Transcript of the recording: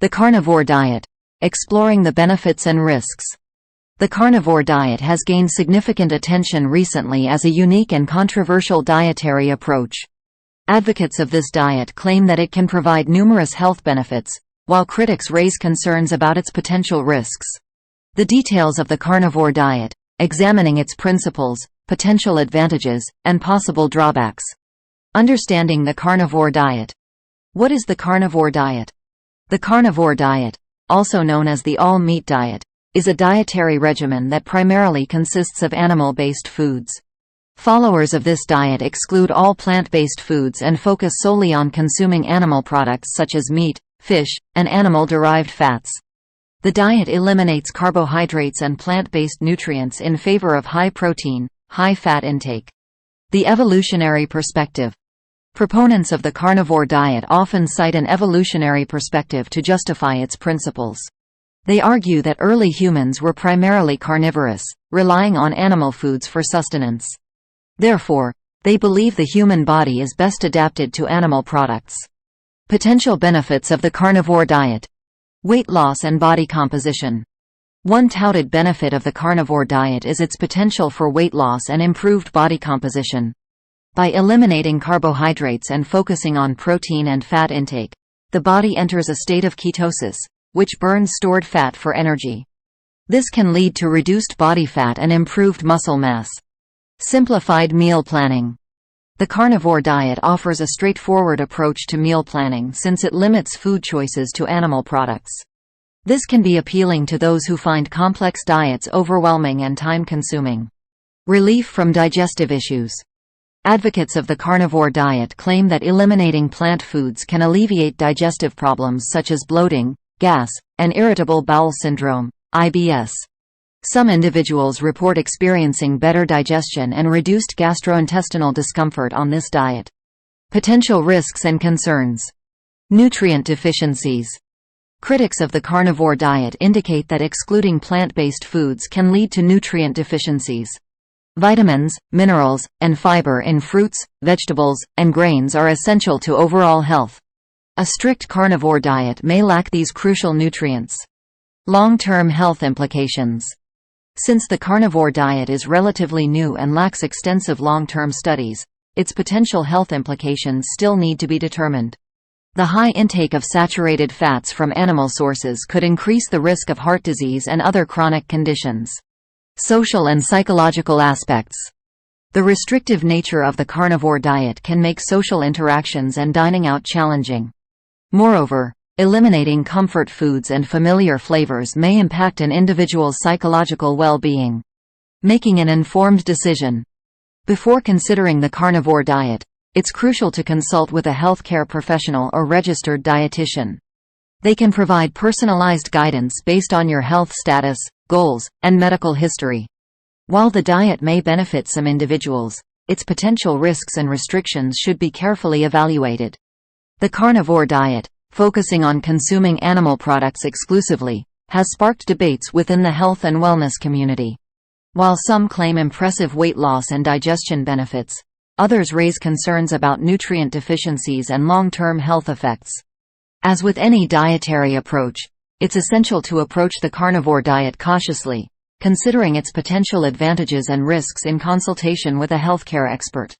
The carnivore diet. Exploring the benefits and risks. The carnivore diet has gained significant attention recently as a unique and controversial dietary approach. Advocates of this diet claim that it can provide numerous health benefits, while critics raise concerns about its potential risks. The details of the carnivore diet, examining its principles, potential advantages, and possible drawbacks. Understanding the carnivore diet. What is the carnivore diet? The carnivore diet, also known as the all-meat diet, is a dietary regimen that primarily consists of animal-based foods. Followers of this diet exclude all plant-based foods and focus solely on consuming animal products such as meat, fish, and animal-derived fats. The diet eliminates carbohydrates and plant-based nutrients in favor of high-protein, high-fat intake. The evolutionary perspective. Proponents of the carnivore diet often cite an evolutionary perspective to justify its principles. They argue that early humans were primarily carnivorous, relying on animal foods for sustenance. Therefore, they believe the human body is best adapted to animal products. Potential benefits of the carnivore diet. Weight loss and body composition. One touted benefit of the carnivore diet is its potential for weight loss and improved body composition. By eliminating carbohydrates and focusing on protein and fat intake, the body enters a state of ketosis, which burns stored fat for energy. This can lead to reduced body fat and improved muscle mass. Simplified meal planning. The carnivore diet offers a straightforward approach to meal planning since it limits food choices to animal products. This can be appealing to those who find complex diets overwhelming and time-consuming. Relief from digestive issues. Advocates of the carnivore diet claim that eliminating plant foods can alleviate digestive problems such as bloating, gas, and irritable bowel syndrome, IBS. Some individuals report experiencing better digestion and reduced gastrointestinal discomfort on this diet. Potential risks and concerns. Nutrient deficiencies. Critics of the carnivore diet indicate that excluding plant-based foods can lead to nutrient deficiencies. Vitamins, minerals, and fiber in fruits, vegetables, and grains are essential to overall health. A strict carnivore diet may lack these crucial nutrients. Long-term health implications. Since the carnivore diet is relatively new and lacks extensive long-term studies, its potential health implications still need to be determined. The high intake of saturated fats from animal sources could increase the risk of heart disease and other chronic conditions. Social and psychological aspects. The restrictive nature of the carnivore diet can make social interactions and dining out challenging. Moreover, eliminating comfort foods and familiar flavors may impact an individual's psychological well-being. Making an informed decision. Before considering the carnivore diet, it's crucial to consult with a healthcare professional or registered dietitian. They can provide personalized guidance based on your health status, goals, and medical history. While the diet may benefit some individuals, its potential risks and restrictions should be carefully evaluated. The carnivore diet, focusing on consuming animal products exclusively, has sparked debates within the health and wellness community. While some claim impressive weight loss and digestion benefits, others raise concerns about nutrient deficiencies and long-term health effects. As with any dietary approach, it's essential to approach the carnivore diet cautiously, considering its potential advantages and risks in consultation with a healthcare expert.